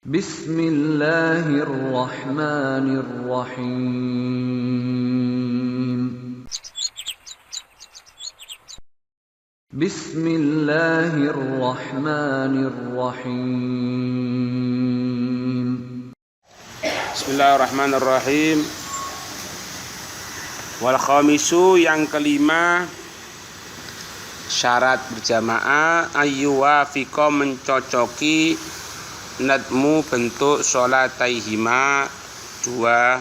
Bismillahirrahmanirrahim. Bismillahirrahmanirrahim. Bismillahirrahmanirrahim. Wal khamisu, yang kelima, syarat berjamaah ayyuwafiqa, mencocoki nadmu bentuk sholataihima, dua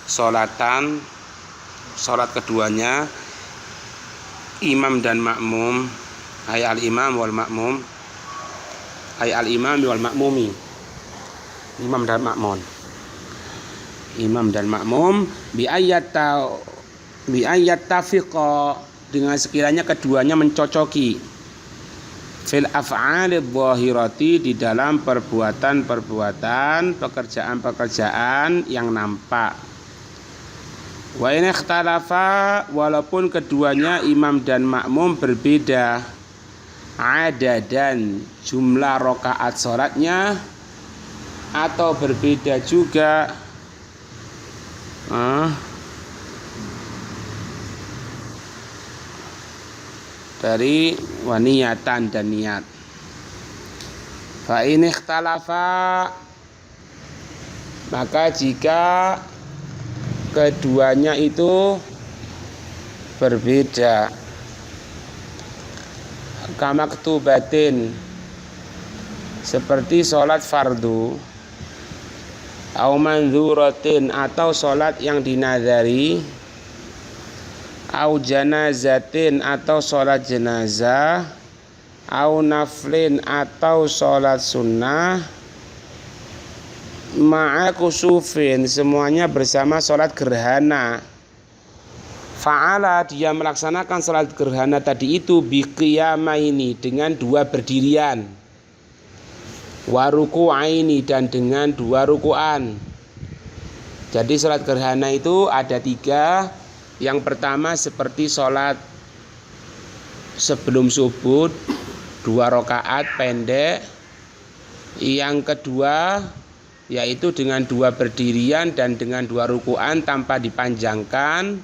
sholatan, sholat keduanya, imam dan makmum, ay al-imam wal makmum, ay al-imam wal makmumi, imam dan makmum, imam dan makmum, bi ayyattafiqa, dengan sekiranya keduanya mencocoki, fil af'ali dhahirati, di dalam perbuatan-perbuatan, pekerjaan-pekerjaan yang nampak. Wa in ikhtalafa, walaupun keduanya imam dan makmum berbeda, adadan, jumlah rakaat salatnya, atau berbeda juga dari waniyatan dan niat. Fa in ikhtalafa, maka jika keduanya itu berbeda, kamaktubatin, seperti sholat fardu, au mandzuratin, atau sholat yang dinazari, au janazatin, atau sholat jenazah, au naflin, atau sholat sunnah, ma'a kusufin, semuanya bersama sholat gerhana. Fa'ala, dia melaksanakan sholat gerhana tadi itu biqiyamaini, dengan dua berdirian, waruku'aini, dan dengan dua ruku'an. Jadi sholat gerhana itu ada tiga. Yang pertama seperti sholat sebelum subuh, dua rakaat pendek. Yang kedua yaitu dengan dua berdirian dan dengan dua ruku'an tanpa dipanjangkan.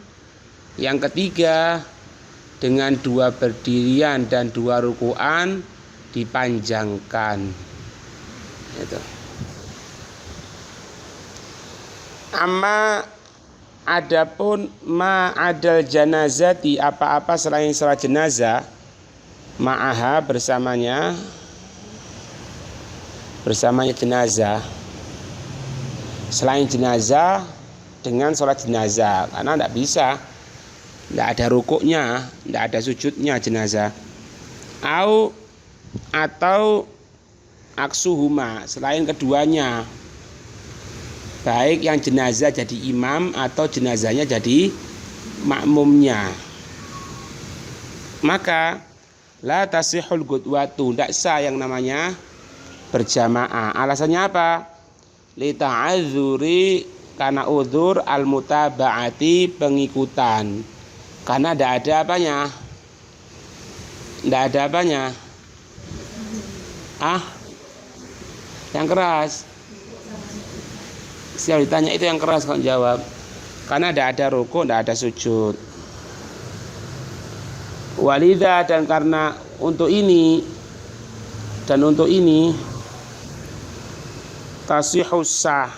Yang ketiga dengan dua berdirian dan dua ruku'an dipanjangkan. Itu. Amma adapun ma'adal janazati, apa-apa selain salat jenazah, ma'aha, bersamanya jenazah, selain jenazah dengan sholat jenazah, karena tidak bisa, tidak ada rukuknya, tidak ada sujudnya jenazah. Atau aksuhuma, selain keduanya, baik yang jenazah jadi imam atau jenazahnya jadi makmumnya, maka la tasihul gudwatu, tidak sah yang namanya berjamaah. Alasannya apa? Li ta'adzuri, karena udzur, al mutaba'ati, pengikutan, karena tidak ada apanya, yang keras. Siapa ditanya itu yang keras kalau jawab. Karena tidak ada rukuk, tidak ada sujud. Walidha, dan karena untuk ini tasihus sah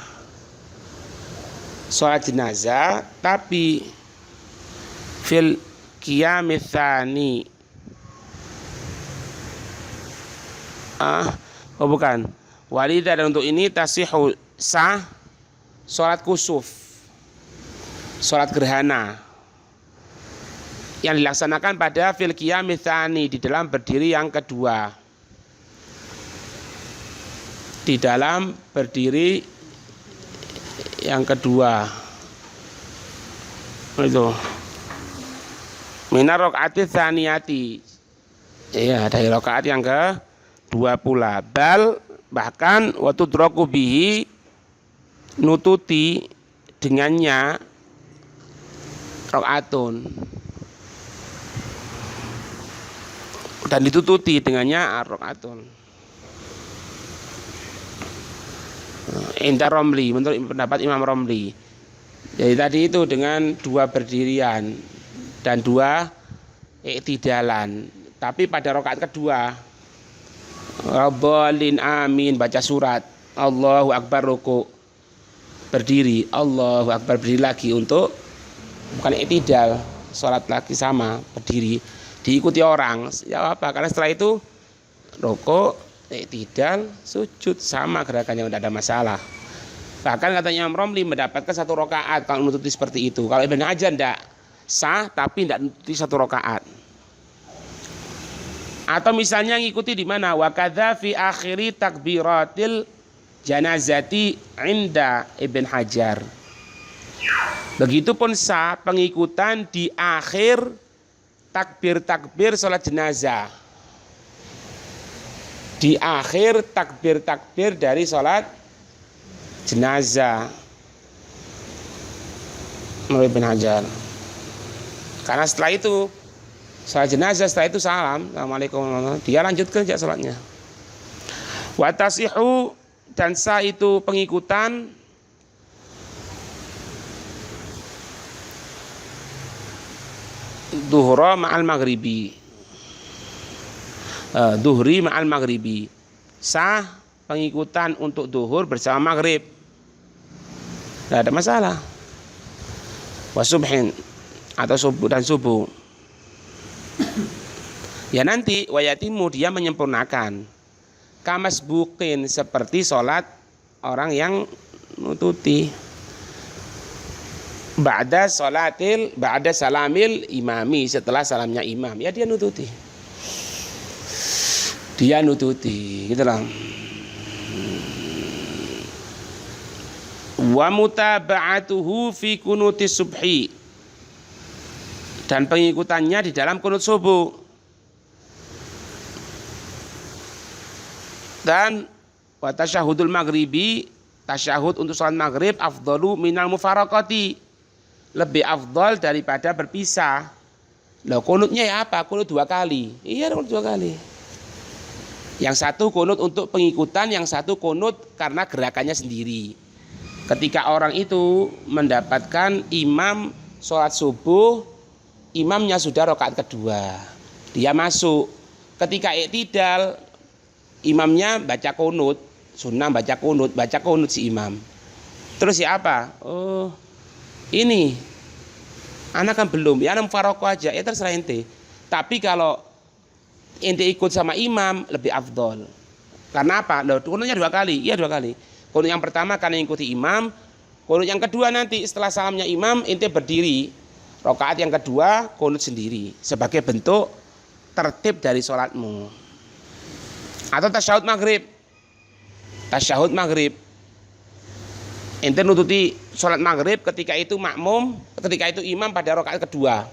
sholat jenazah, tapi fil qiyamits tsani, bukan. Walidha, dan untuk ini tasihus sah sholat kusuf, sholat gerhana, yang dilaksanakan pada fil qiyamits tsani, di dalam berdiri yang kedua, di dalam berdiri yang kedua itu minar rakaat tsaniyati, ya, dari rakaat yang kedua pula. Bal, bahkan wa tudraku bihi, nututi dengannya rakaatun, dan ditututi dengannya rakaatun. Indah Romli, menurut pendapat Imam Romli. Jadi tadi itu dengan 2 berdirian dan 2 iktidalan. Tapi pada rakaat kedua, Rabbalin amin, baca surat, Allahu Akbar ruku, berdiri, Allahu Akbar, berdiri lagi untuk bukan iktidal, sholat lagi sama, berdiri, diikuti orang. Ya apa? Karena setelah itu ruku, iktidal, sujud, sama gerakannya, tidak ada masalah. Bahkan katanya Imam Romli mendapatkan 1 rakaat kalau menututi seperti itu. Kalau Ibn Hajar tidak sah, tapi tidak menututi 1 rakaat. Atau misalnya ngikuti di mana? Wa kadza fi akhiri takbiratil janazati inda Ibn Hajar. Begitupun sah pengikutan di akhir takbir-takbir salat jenazah. Di akhir takbir-takbir dari salat jenazah menurut Ibn Hajar. Karena setelah itu salat jenazah, setelah itu salam, assalamualaikum, dia lanjutkan saja salatnya. Wa tasihu, dan sah itu pengikutan duhra ma'al maghribi, duhri ma'al maghribi, sah pengikutan untuk duhur bersama maghrib, tidak ada masalah. Wa subhin, atau subuh dan subuh. Ya nanti wayatimu, dia menyempurnakan kamas bukin, seperti sholat orang yang nututi ba'da salamil imami, setelah salamnya imam, ya dia nututi gitu lah. Wa mutaba'atuhu fi kunutis subhi, dan pengikutannya di dalam kunut subuh. Dan wa tasyahudul maghribi, tasyahud untuk salat maghrib afdalu minal mufaraqati, lebih afdal daripada berpisah. Loh, kunutnya ya apa? Kunut 2 kali. Iya, kunut 2 kali. Yang satu kunut untuk pengikutan, yang satu kunut karena gerakannya sendiri. Ketika orang itu mendapatkan imam sholat subuh, imamnya sudah rakaat kedua, dia masuk. Ketika iktidal, imamnya baca kunut, sunnah baca kunut si imam. Terus ya apa? Oh, ini anak kan belum, ya anak faroko aja, ya terserah ente. Tapi kalau ente ikut sama imam lebih afdol. Karena apa? Loh, kunutnya 2 kali, iya 2 kali. Kunut yang pertama karena ikuti imam, kunut yang kedua nanti setelah salamnya imam ente berdiri, rakaat yang kedua kunut sendiri sebagai bentuk tertib dari sholatmu. Atau tasyahud maghrib, ente nututi sholat maghrib, ketika itu makmum, ketika itu imam pada rakaat kedua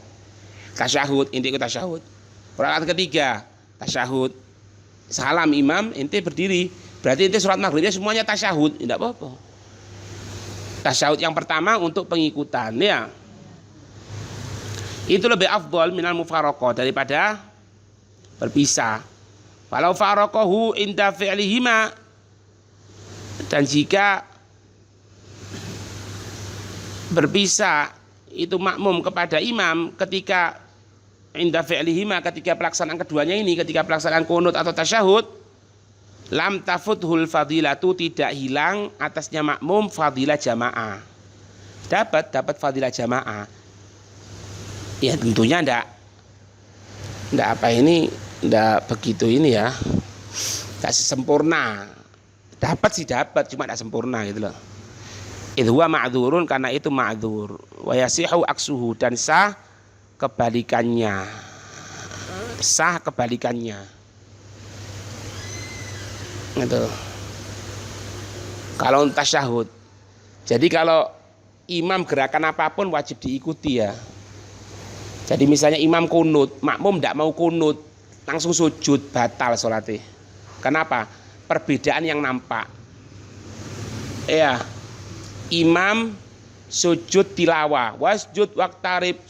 tasyahud, ente ikut tasyahud. Rakaat ketiga tasyahud, salam imam, ente berdiri, berarti ente sholat maghribnya semuanya tasyahud, tidak apa-apa. Tasyahud yang pertama untuk pengikutan, ya itu lebih afdal minal mufaraqah, daripada berpisah. Walau faraqahu inda fi'lihima, dan jika berpisah itu makmum kepada imam ketika inda fi'lihima, ketika pelaksanaan keduanya ini, ketika pelaksanaan kunut atau tasyahud, lam tafuthul fadilatu, tidak hilang atasnya makmum fadilah jamaah. Dapat fadilah jamaah. Ya tentunya ndak begitu ini ya, ndak sempurna. Dapat sih dapat, cuma ndak sempurna gitu loh. Itu huwa ma'dzurun, karena itu ma'dzur. Wa yasihu aksuhu, dan sah kebalikannya. Gitu. Kalau tasyahud, jadi kalau imam gerakan apapun wajib diikuti ya. Jadi misalnya imam kunut, makmum tidak mau kunut, langsung sujud, batal sholatnya. Kenapa? Perbedaan yang nampak. Ya, imam sujud tilawah, wasjud waqtarib,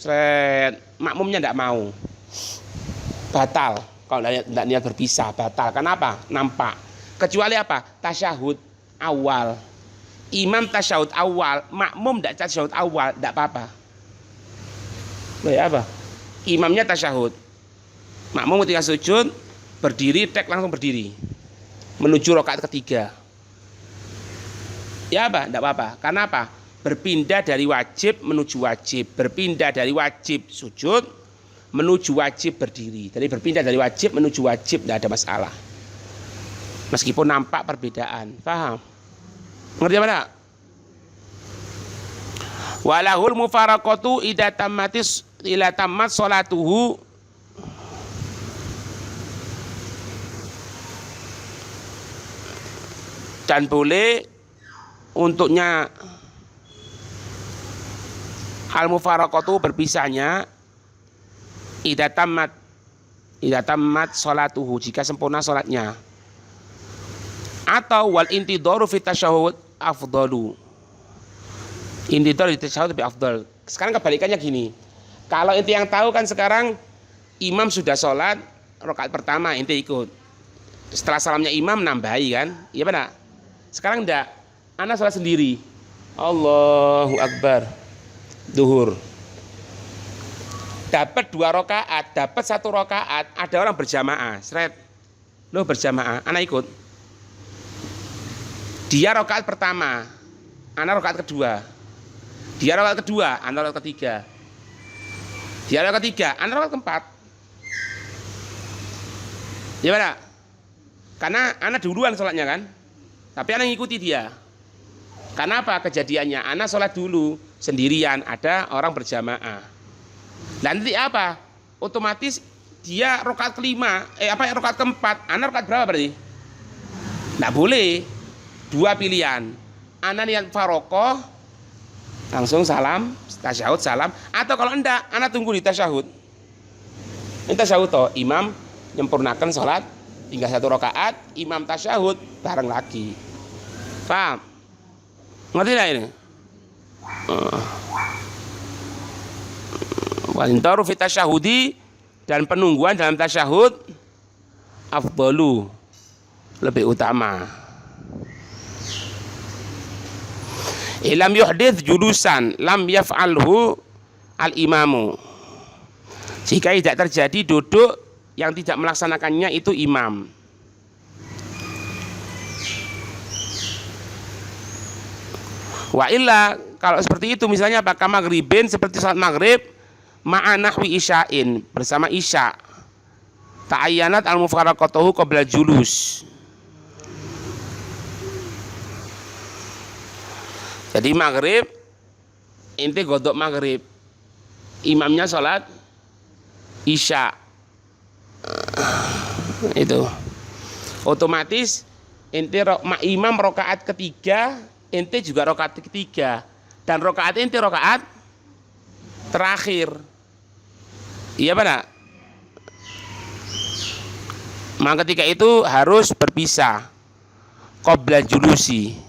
makmumnya tidak mau, batal. Kalau tidak niat berpisah, batal. Kenapa? Nampak. Kecuali apa? Tasyahud awal, Imam tasyahud awal, makmum tidak tasyahud awal, tidak apa-apa. Loh ya apa? Imamnya tasyahud, makmum ketika sujud berdiri, tek langsung berdiri menuju rakaat ketiga. Ya apa? Tidak apa-apa. Karena apa? Berpindah dari wajib menuju wajib, berpindah dari wajib sujud menuju wajib berdiri. Jadi berpindah dari wajib menuju wajib tidak ada masalah. Meskipun nampak perbedaan, paham? Ngerti apa enggak? Walahul mufaraqatu idza tammatis ila tammat sholatuhu dan boleh untuknya al mufaraqatu berpisahnya idza tammat sholatuhu jika sempurna sholatnya, atau wal intidaru fit tasyahhud afdalu. Intidar di tasyahud lebih afdal. Sekarang kebalikannya gini. Kalau ente yang tahu kan sekarang imam sudah sholat rakaat pertama, ente ikut. Setelah salamnya imam nambahi kan? Iya benar. Sekarang enggak. Ana sholat sendiri. Allahu Akbar. Duhur. Dapat 2 rakaat, dapat 1 rakaat, ada orang berjamaah. Seret. Lo berjamaah, ana ikut. Dia rakaat pertama, ana rakaat kedua. Dia rakaat kedua, ana rakaat ketiga. Dia rakaat ketiga, ana rakaat keempat. Gimana? Karena ana duluan sholatnya kan, tapi ana ngikuti dia. Karena apa kejadiannya? Ana sholat dulu sendirian, ada orang berjamaah. Nanti apa? Otomatis dia rakaat kelima, rakaat keempat. Ana rakaat berapa berarti? Nggak boleh. 2 pilihan. Ana niat faraqah, langsung salam, tasyahud salam, atau kalau enggak, ana tunggu di tasyahud. Ini tasyahud toh, imam menyempurnakan sholat tinggal 1 rakaat, imam tasyahud bareng lagi. Paham? Ngerti enggak ini? Walintaru fit tasyahudi, dan penungguan dalam tasyahud afdalu, lebih utama. Ilam yuhdits julusan lam yaf'alhu al imamu. Jika tidak terjadi duduk yang tidak melaksanakannya itu imam. Wa illa, kalau seperti itu misalnya apakah maghribin seperti salat maghrib ma'anahwi isya'in, bersama isya, ta'ayyanat al mufaraqatuhu qabla julus. Jadi maghrib, inti godok maghrib, imamnya sholat isya, itu otomatis inti imam rokaat ketiga, inti juga rokaat ketiga, dan rokaat inti rokaat terakhir. Iya benar. Maka ketika itu harus berpisah qabla julusi.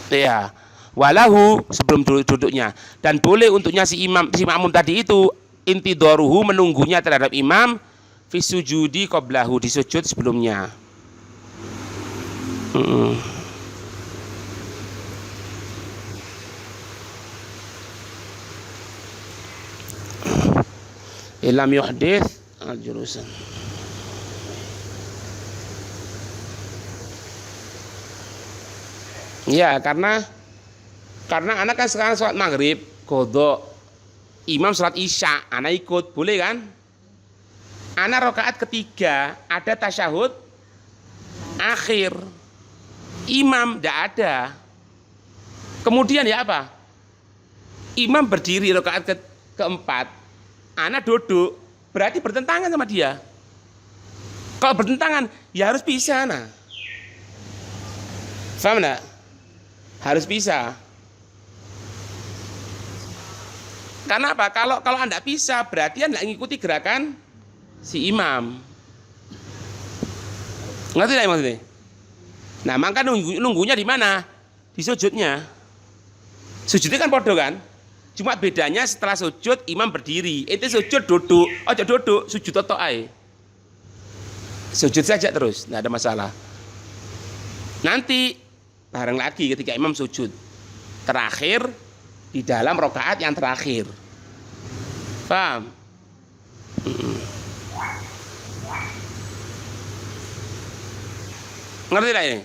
Ya, walahu sebelum duduknya, dan boleh untuknya si makmum tadi itu intidaruhu menunggunya terhadap imam fi sujudi qablahu, di sujud sebelumnya. Ilam yuhdits al-julusan. Ya, karena anak kan sekarang sholat maghrib, kodok, imam sholat isya, anak ikut, boleh kan? Anak rakaat ketiga ada tasyahud akhir, imam tidak ada. Kemudian ya apa? Imam berdiri rakaat keempat, anak duduk, berarti bertentangan sama dia. Kalau bertentangan, ya harus pisah, nah. Paham enggak? Harus pisah. Karena apa? Kalau Anda pisah, berarti Anda ngikuti gerakan si imam. Ngerti enggak maksudnya? Nah, maka nunggunya di mana? Di sujudnya. Sujudnya kan podo kan? Cuma bedanya setelah sujud imam berdiri. Itu sujud duduk, ojo duduk, sujud totok ae. Sujud saja terus, enggak ada masalah. Nanti bareng lagi ketika imam sujud terakhir di dalam rakaat yang terakhir. Paham? Ngerti lah ini?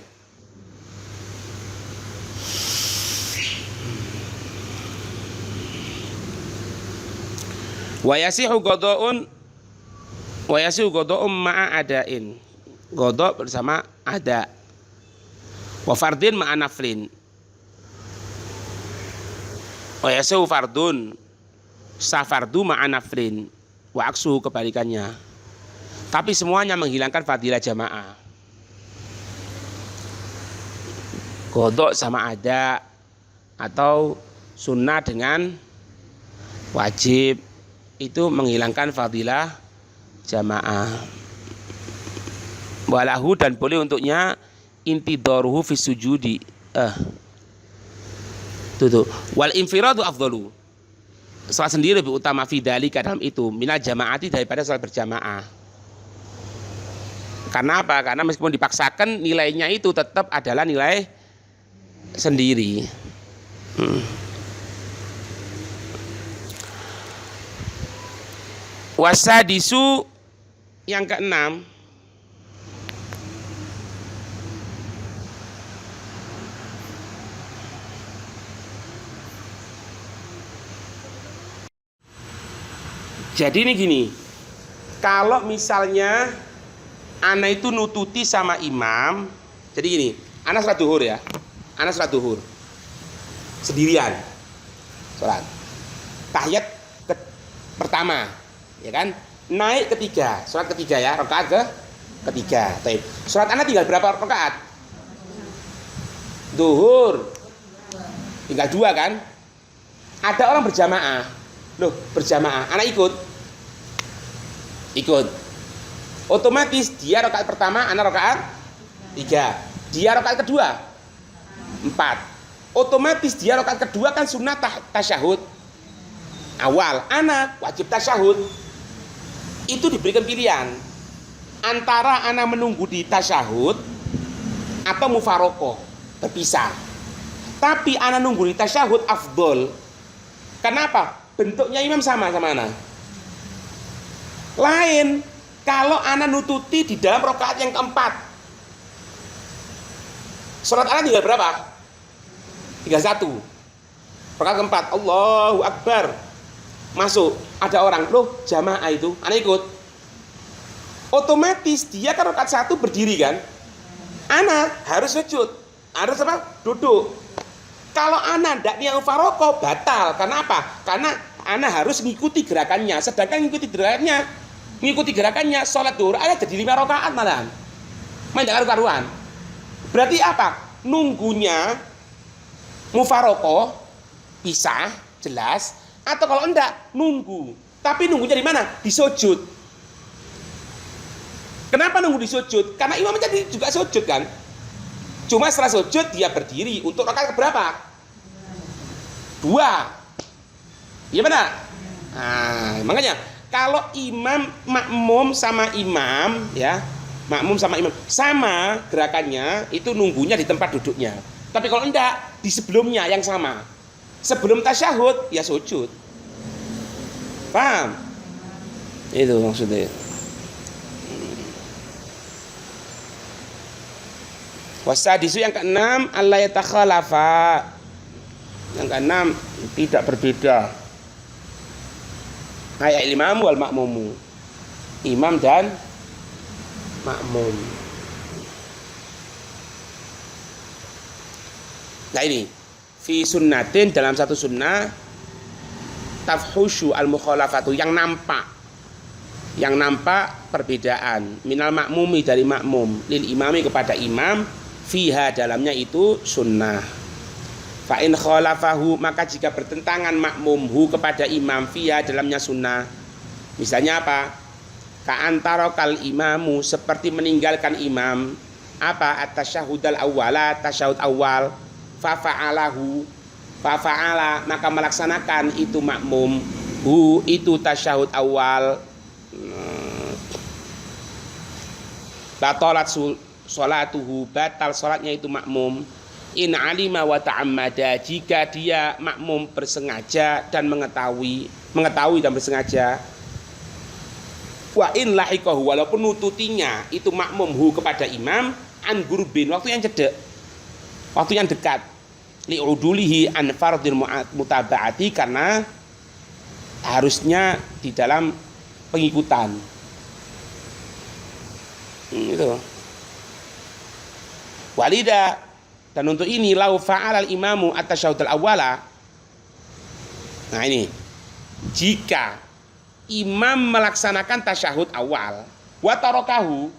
Wa yasihu qada'un ma'a adain. Qada' bersama ada. Wa fardin ma'a naflin. Wa yasihu fardun safardu ma'a naflin. Wa aksuhu kebalikannya. Tapi semuanya menghilangkan fadilah jamaah. Qada' sama ada atau sunnah dengan wajib itu menghilangkan fadilah jamaah. Walahu dan boleh untuknya intidaruhu fi sujudi. Tuh. Wal infiradu afdalu. Salat sendiri lebih utama fi dzalika dalam itu minal jamaati daripada salat berjamaah. Karena apa? Karena meskipun dipaksakan nilainya itu tetap adalah nilai sendiri. Wasadisu yang keenam, jadi ini gini, kalau misalnya ana itu nututi sama imam, jadi gini, ana salat duhur ya, ana salat duhur sendirian, salat tahiyat pertama, ya kan, naik ketiga, salat ketiga ya, rakaat ketiga. Taib. Salat ana tinggal berapa rakaat? Duhur tinggal 2 kan? Ada orang berjamaah. Loh, berjamaah, ana ikut. Otomatis dia rakaat pertama, ana rakaat 3. Dia rakaat kedua 4. Otomatis dia rakaat kedua kan sunnah tasyahud awal, ana wajib tasyahud. Itu diberikan pilihan antara ana menunggu di tasyahud atau mufarokoh berpisah. Tapi ana nunggu di tasyahud afdol. Kenapa? Bentuknya imam sama ana. Lain kalau ana nututi di dalam rakaat yang keempat. Salat ana tinggal berapa? 31. Rakaat keempat, Allahu Akbar. Masuk, ada orang, loh jamaah itu, ana ikut. Otomatis dia kan rakaat 1 berdiri kan? Ana harus sujud, harus apa? Duduk. Kalau ana ndak niat mufaroqah batal. Karena apa? Karena ana harus mengikuti gerakannya. Sedangkan mengikuti gerakannya salat duhur ana jadi 5 rakaat malahan. Main ndak karuan. Berarti apa? Nunggunya mufaroqah pisah jelas, atau kalau enggak nunggu. Tapi nunggunya di mana? Di sujud. Kenapa nunggu di sujud? Karena imam jadi juga sujud kan. Cuma setelah sujud dia berdiri untuk rakaat keberapa? 2. Iya benar? Nah, makanya kalau makmum sama imam sama gerakannya, itu nunggunya di tempat duduknya. Tapi kalau enggak, di sebelumnya yang sama. Sebelum tasyahud, ya sujud. Paham? Itu maksudnya. Wasadisu yang keenam, Allah yatakhalafa. Yang keenam, tidak berbeda. Ayat imam wal makmumu. Imam dan makmum. Nah ini, fi sunnatin dalam satu sunnah tafhusyu al mukhalafatu yang nampak perbedaan minal makmumi dari makmum lil imami kepada imam fiha dalamnya itu sunnah. Fa in khalafahu maka jika bertentangan makmumhu kepada imam fiha dalamnya sunnah. Misalnya apa? Ka antara kal imamu seperti meninggalkan imam apa at-tasyahudal awwala tasyahud awal fa'ala maka melaksanakan itu makmum itu tasyahud awal sholatuhu, batal sholatnya itu makmum. In alima wa ta'ammada, jika dia makmum bersengaja dan mengetahui dan bersengaja. Wa in lahiqahu, walaupun nututinya itu makmum hu kepada imam an gurbin, waktu yang cedek, waktu yang dekat, li'udulihi an fardil mutaba'ati, karena harusnya di dalam pengikutan. Itu. Walida, dan untuk ini lau fa'al al-imamu at-tasyahhud al-awwala. Nah ini, jika imam melaksanakan tasyahud awal, wa tarakahu,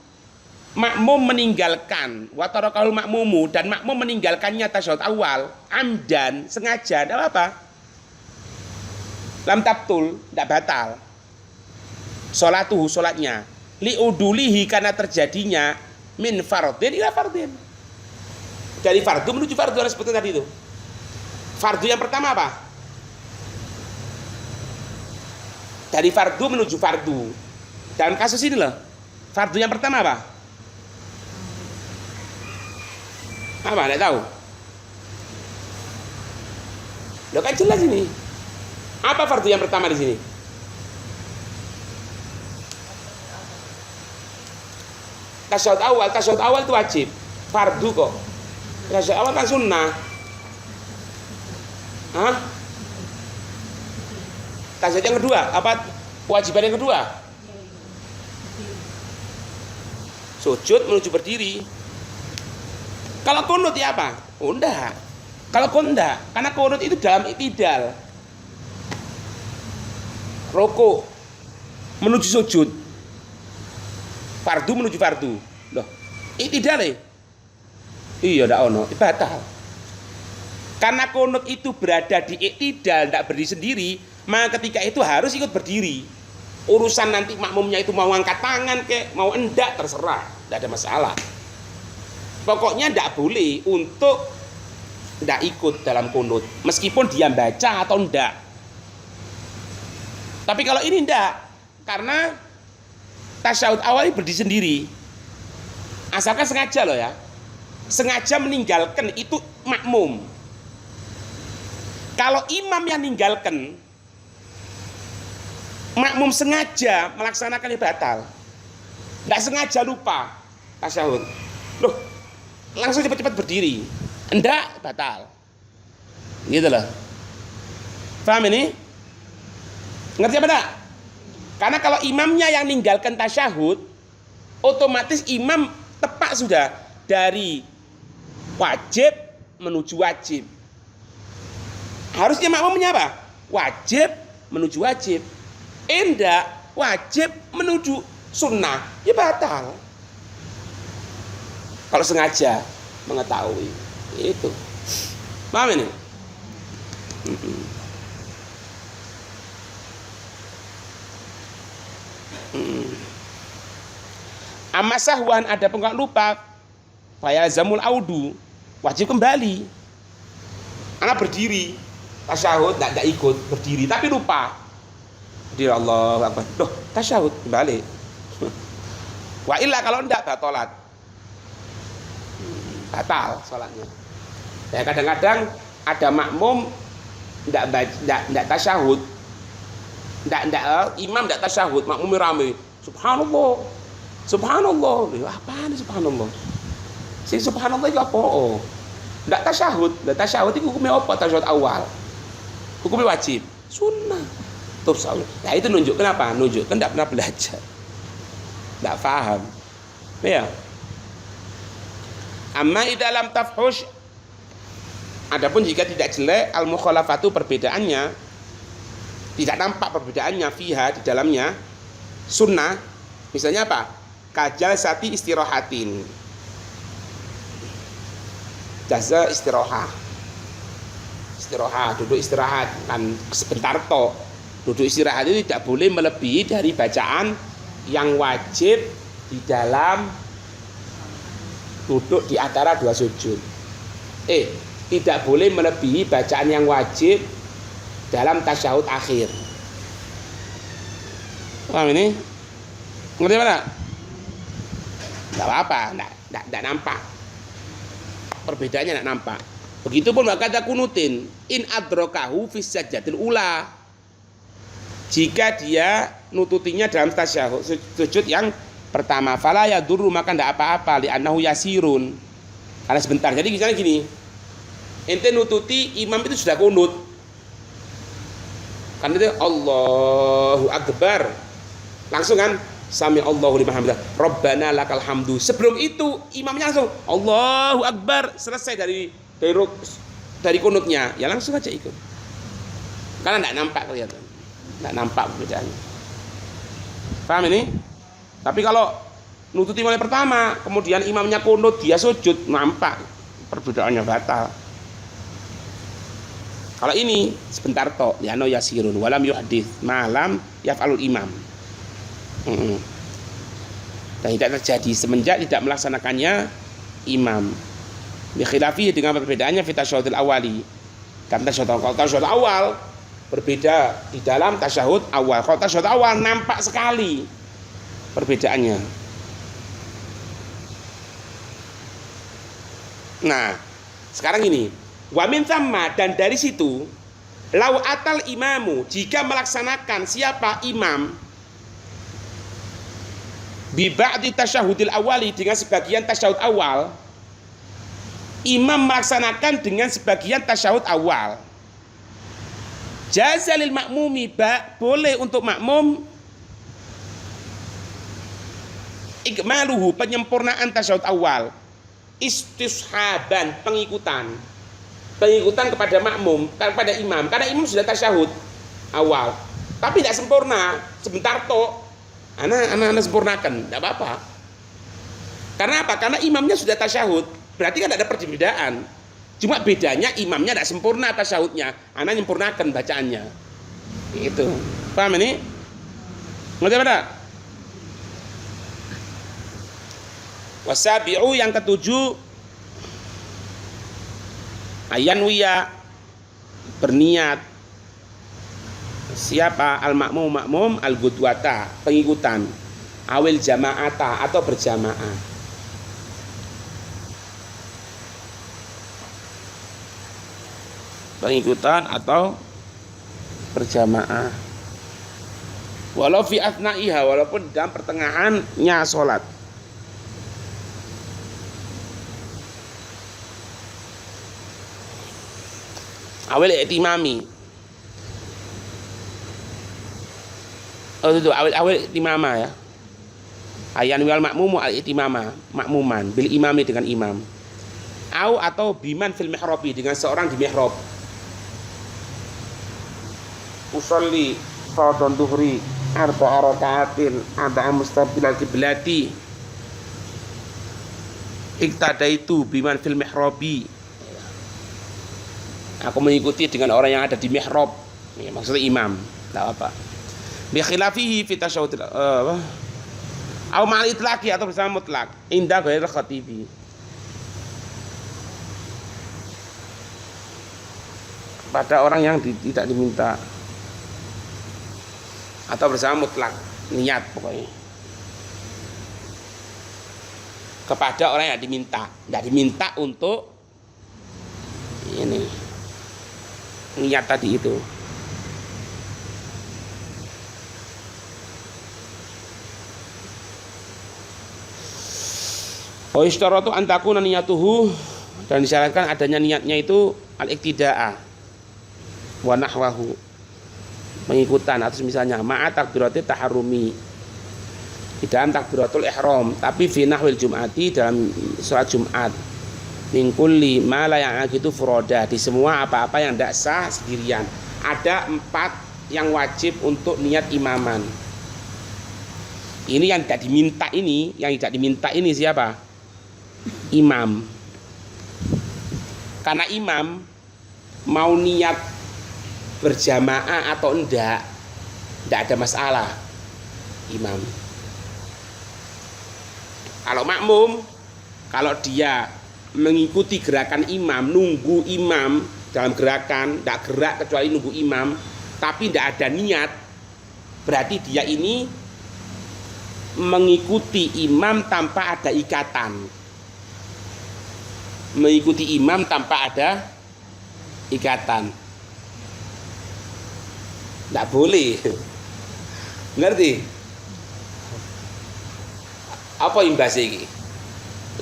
makmum meninggalkan, wa tarakahul makmumu, dan makmum meninggalkannya tasyahud awal, amdan, sengaja, tidak apa-apa. Lam tabtul, tidak batal. Sholatuhu, sholatnya. Li'udulihi, karena terjadinya min fardin ila fardin. Dari fardu menuju fardu, harus seperti tadi itu. Fardu yang pertama apa? Dari fardu menuju fardu. Dalam kasus ini loh, fardu yang pertama apa? Apa? Tidak tahu. Loh kan jelas ini. Apa fardu yang pertama di sini? Tasyahud awal itu wajib. Fardu kok. Tasyahud awal kan sunnah. Hah? Tasyahud yang kedua, apa kewajiban yang kedua? Sujud menuju berdiri. Kalau kunut ya apa? Oh enggak. Kalau kunut enggak, karena kunut itu dalam i'tidal. Roko menuju sujud. Fardu menuju fardu. Loh, i'tidal ya? Iya ndak ono, batal. Karena kunut itu berada di i'tidal, enggak berdiri sendiri, maka ketika itu harus ikut berdiri. Urusan nanti makmumnya itu mau angkat tangan kek, mau enggak, terserah, enggak ada masalah. Pokoknya enggak boleh untuk enggak ikut dalam kunut, meskipun dia baca atau enggak. Tapi kalau ini enggak, karena tasyahud awal berdiri sendiri. Asalkan sengaja loh ya. Sengaja meninggalkan itu makmum. Kalau imam yang meninggalkan, makmum sengaja melaksanakan batal. Enggak sengaja lupa tasyahud. Loh, langsung cepat-cepat berdiri. Enggak, batal. Gitu loh. Paham ini? Ngerti apa enggak? Karena kalau imamnya yang meninggalkan tasyahud, otomatis imam tepat sudah dari wajib menuju wajib. Harusnya makmumnya apa? Wajib menuju wajib. Enggak, wajib menuju sunnah, ya batal. Kalau sengaja mengetahui itu. Paham ini? Amma sahwan, ada pengkak lupa, fayalzamul audu, wajib kembali. Anak berdiri tasyahud, tidak ikut berdiri tapi lupa. Berdiri Allahu Akbar. Loh, tasyahud kembali. Wa illa, kalau enggak batolat. Batal salatnya. Ya kadang-kadang ada makmum enggak tasyahud. Enggak imam enggak tasyahud, makmum rame. Subhanallah. Subhanallah. Apa nih subhanallah? Si subhanallah itu apa? Oh. Enggak tasyahud itu hukumnya apa? Tasyahud awal. Hukumnya wajib, sunnah. Tuh salah. Nah itu nunjukkan apa? Nunjukkan enggak pernah belajar. Enggak paham. Ya. Amma idza lam tafhush, adapun jika tidak jelek al mukhalafatu, perbedaannya tidak nampak perbedaannya fiha, di dalamnya sunnah, misalnya apa? Kajal sati istirahatin, jaza istirahat, duduk istirahat kan sebentar toh. Duduk istirahat itu tidak boleh melebihi dari bacaan yang wajib di dalam duduk di antara dua sujud. Tidak boleh melebihi bacaan yang wajib dalam tasyahud akhir. Paham ini? Ngerti apa? Enggak apa-apa, enggak nampak. Perbedaannya enggak nampak. Begitupun kata kunutin, in adrokahu fis sajdatil ula. Jika dia nututinya dalam tasyahud sujud yang pertama, fala yadurru, maka enggak apa-apa, li annahu yasirun. Karena sebentar. Jadi misalnya gini, ente nututi imam itu sudah kunut. Kan itu Allahu Akbar. Langsung kan sami Allahu liman hamidah. Rabbana lakal hamdu. Sebelum itu imamnya langsung Allahu Akbar, selesai dari kunutnya. Ya langsung aja ikut. Karena enggak nampak kelihatan. Enggak nampak perbedaannya. Paham ini? Tapi kalau nututi mulai pertama, kemudian imamnya kunut, dia sujud, nampak perbedaannya batal. Kalau ini sebentar tok, ya no yasirun walam yuhdits malam yaf'alul imam. Dan tidak terjadi semenjak tidak melaksanakannya imam. Bi khilafi, dengan perbedaannya fi tasyahudil awali. Karena tasyahud awal berbeda di dalam tasyahud awal. Kalau tasyahud awal nampak sekali perbedaannya. Nah, sekarang ini wa min thamma, dan dari situ lau atal imamu, jika melaksanakan siapa imam bi ba'di tasyahudil awali, dengan sebagian tasyahud awal, imam melaksanakan dengan sebagian tasyahud awal, jazalil makmumi, boleh untuk makmum ikmaluhu, penyempurnaan tasyahud awal, istishaban, pengikutan kepada makmum, kepada imam, karena imam sudah tasyahud awal, tapi tidak sempurna, sebentar tok, anak sempurnakan, tidak apa-apa. Karena apa? Karena imamnya sudah tasyahud, berarti kan ada perbedaan. Cuma bedanya imamnya tidak sempurna tasyahudnya, anak menyempurnakan bacaannya. Itu, paham ini? Ngerti pada? Wasabi'u, yang ketujuh, ayanwiya, berniat siapa al makmum al gudwata, pengikutan, awil jamaata, atau berjamaah. Pengikutan atau berjamaah. Walau fi athnaiha, walaupun dalam pertengahannya sholat. Awil i'timami. Oh itu awil i'timama ya. Ayan wal makmumu al i'timama, makmuman bil imami, dengan imam. Au atau biman fil mihrabi, dengan seorang di mihrab. Usolli fardhon duhri arba'a raka'atin arba'a mustaqbilal qiblati. Iktadaitu biman fil mihrabi. Aku mengikuti dengan orang yang ada di mihrab, ya, maksudnya imam, tidak apa. Bi khilafihi fi tasyahud au ma'al itlaqi, atau bersama mutlak, inda ghairil khatibi. Pada orang yang tidak diminta, atau bersama mutlak, niat pokoknya. Kepada orang yang diminta, tidak diminta untuk ini. Niat tadi itu. Wa ishtaratu an takuna niyatuhu, dan disyaratkan adanya niatnya itu al-iktida'ah wa nahwahu, pengikutan, atau misalnya ma'a takbiratul taharrumi, di dalam takbiratul ihram, tapi fi nahwil jum'ati, dalam sholat Jumat, min kulli ma la ya'qidu furoda, di semua apa-apa yang tidak sah sendirian. Ada 4 yang wajib untuk niat imaman. Ini yang tidak diminta ini, siapa? Imam. Karena imam mau niat berjamaah atau tidak ada masalah. Imam. Kalau makmum, kalau dia mengikuti gerakan imam, nunggu imam dalam gerakan, tidak gerak kecuali nunggu imam, tapi tidak ada niat, berarti dia ini mengikuti imam tanpa ada ikatan. Mengikuti imam tanpa ada ikatan. Tidak boleh. Ngerti? Apa imbas iki?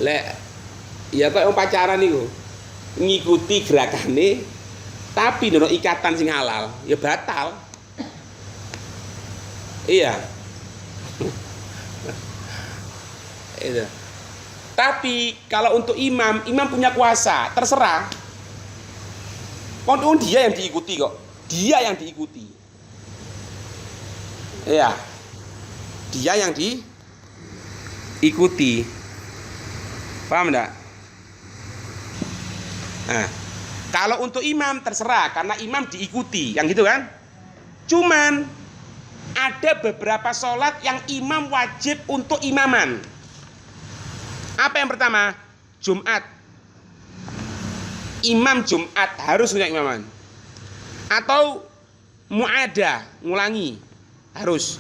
Lek ya kok wong pacaran niku ngikuti gerakane tapi ndono ikatan sing halal, ya batal. Iya. Itu. Tapi kalau untuk imam punya kuasa, terserah. Kon dia yang diikuti kok. Dia yang diikuti. Iya. Dia yang diikuti. Paham enggak? Nah, kalau untuk imam terserah karena imam diikuti, yang gitu kan? Cuman ada beberapa sholat yang imam wajib untuk imaman. Apa yang pertama? Jumat. Imam Jumat harus punya imaman. Atau mu'adah, ngulangi, harus.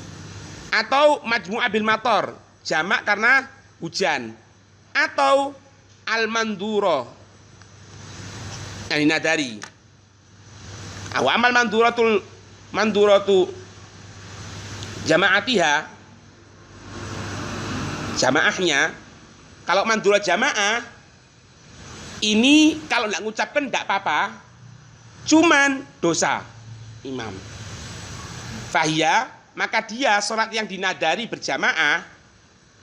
Atau majmu'ah bil mator, jamak karena hujan. Atau al-manduro, yang dinadari. Amal manduratu jamaatiha, jamaahnya. Kalau mandura jamaah ini kalau nggak ngucapkan nggak apa-apa, cuman dosa imam. Fahiyya, maka dia sholat yang dinadari berjamaah,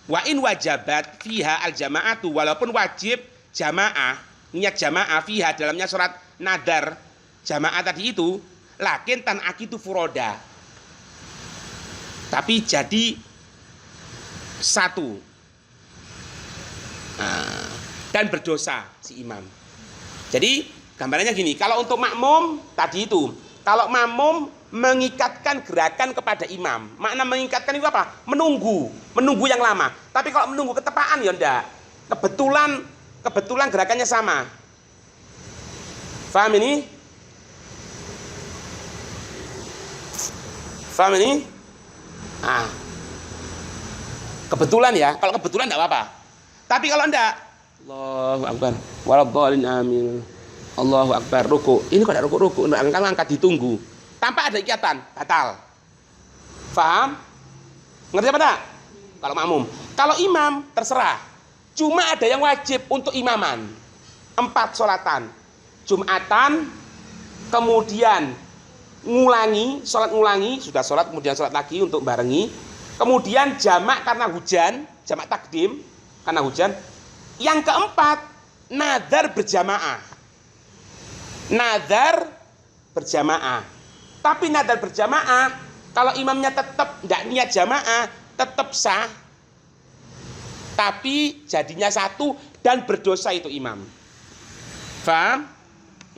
wa in wajabat fiha al jamaatu, walaupun wajib jamaah, niat jamaah fiha dalamnya sholat nadar jamaah tadi itu, lakin tan akitu furoda, tapi jadi satu. Nah, dan berdosa si imam. Jadi gambarannya gini, kalau untuk makmum tadi itu, kalau makmum mengikatkan gerakan kepada imam, makna mengikatkan itu apa? Menunggu yang lama. Tapi kalau menunggu ketepaan ya enggak. Kebetulan gerakannya sama. Paham ini? Paham ini? Ah. Kebetulan ya, kalau kebetulan enggak apa-apa. Tapi kalau enggak, Allahu Akbar, waladhdallin amin. Allahu Akbar, ruku. Ini kok ada ruku, angkat ditunggu. Tanpa ada ikatan, batal. Paham? Ngerti apa enggak? Kalau makmum. Kalau imam, terserah. Cuma ada yang wajib untuk imaman. 4 sholatan. Jumatan, kemudian sholat ngulangi, sudah sholat, kemudian sholat lagi untuk barengi. Kemudian jamak karena hujan, jamak takdim, karena hujan. Yang keempat, nazar berjamaah. Nazar berjamaah. Tapi nazar berjamaah, kalau imamnya tetap tidak niat jamaah, tetap sah. Tapi jadinya satu dan berdosa itu imam. Paham?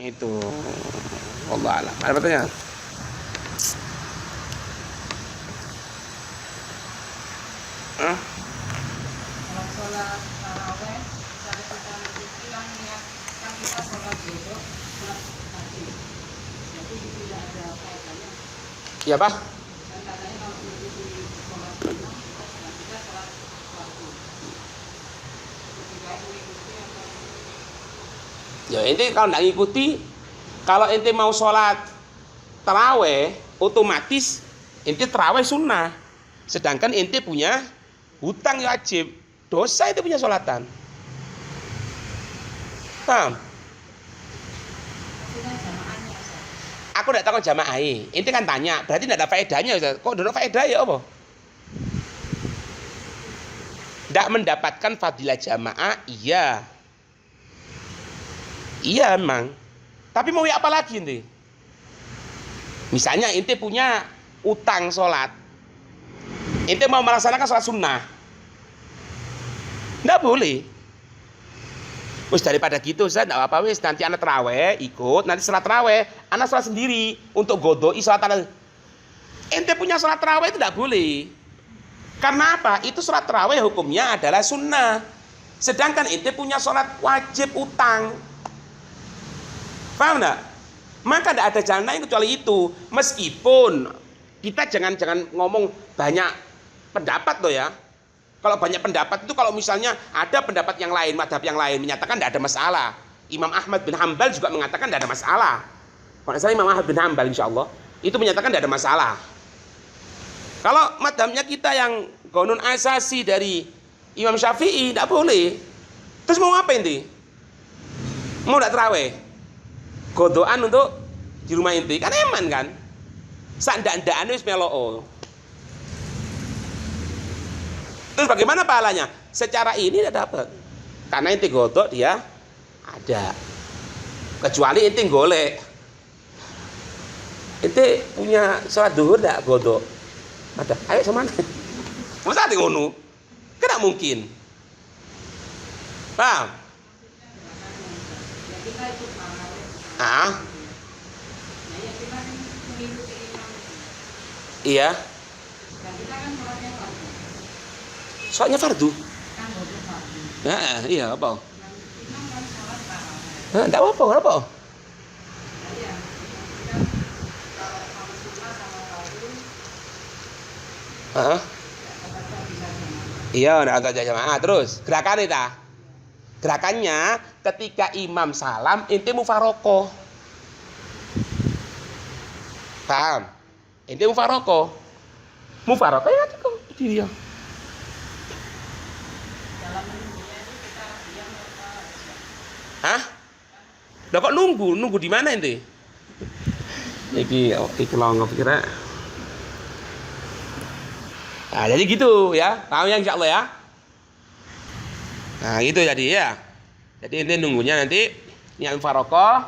Itu. Allah alam. Ada pertanyaan? Kalau sholat taraweh, cara kita mengikuti yang niat kan kita sholat duduk, sholat tadi. Jadi tidak ada kaitannya. Iya Pak? Dan katanya kalau mengikuti sholat imam, kita sholat waktu. Lebih baik mengikuti atau Ya ente kalau nggak ngikuti, kalau ente mau sholat taraweh, otomatis ente taraweh sunnah. Sedangkan ente punya hutang wajib, dosa itu punya sholatan. Paham? maksudnya jamaahnya Ustaz? Aku tidak tahu jamaah. Ente kan tanya, berarti tidak ada faedahnya. Ustaz. Kok tidak ada faedah ya apa? Tidak mendapatkan fadilah jamaah, iya. Iya emang. Tapi mau ya apa lagi ente? Misalnya ente punya utang sholat, ente mau melaksanakan sholat sunnah, nggak boleh. Wis daripada gitu, Ustaz, nggak apa-apa wis. Nanti anak terawih ikut, nanti sholat terawih, anak sholat sendiri untuk godoi sholat terawih. Ente punya sholat terawih itu nggak boleh. Karena apa? Itu sholat terawih hukumnya adalah sunnah. Sedangkan ente punya sholat wajib utang. Paham nggak? Maka tidak ada jalan lain kecuali itu. Meskipun kita jangan ngomong banyak pendapat loh ya. Kalau banyak pendapat itu, kalau misalnya ada pendapat yang lain, madhab yang lain menyatakan tidak ada masalah. Imam Ahmad bin Hambal juga mengatakan tidak ada masalah. Kalau saya Imam Ahmad bin Hambal insya Allah itu menyatakan tidak ada masalah. Kalau madhabnya kita yang gonun asasi dari Imam Syafi'i tidak boleh. Terus mau ngapain inti? Mau tidak terawih? Godoan untuk di rumah inti kan eman kan? Sandak-ndakane wis meloo. Terus bagaimana pahalanya? Secara ini tidak dapat. Karena inti godok dia ada. Kecuali inti golek. Inti punya sholat duhur tidak godok? Ada. Ayo sama mana? Masa ada ngono? Kan tidak mungkin. Paham? Ya kita ikut tarawih. Ah, Ya kita kan mengikuti imam. iya. Dan kita kan sholatnya fardu. Soalnya fardu. Kan bodoh fardu. Nah, iya apa? Dan imam kan sholat tarawih. Nah, tidak apa-apa, kenapa? Jadi ya, kita kalau sama sunnah sama fardu, Heeh. kita bisa jamaah. Iya, nah agak jamaah. Terus gerakan itu. Gerakannya ketika imam salam, inti mufarokoh. Paham? Inti mufarokoh. Mufarokoh ya kok dia. Dalam menunggunya itu kita diam apa? Hah? Lah kok nunggu? Nunggu di mana inti? Iki kalau pikirnya. Nah, jadi gitu ya. Paham ya insyaallah ya? Nah, gitu jadi ya. Jadi inti nunggunya nanti niat mufarokoh.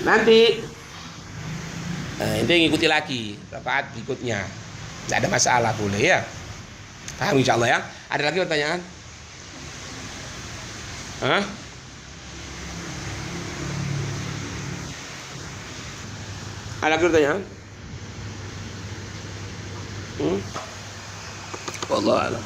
Nanti inti ngikuti lagi rakaat berikutnya. Tidak ada masalah, boleh ya. Paham insyaallah ya. Ada lagi pertanyaan? Hah? Ada lagi pertanyaan? Wallahu a'lam.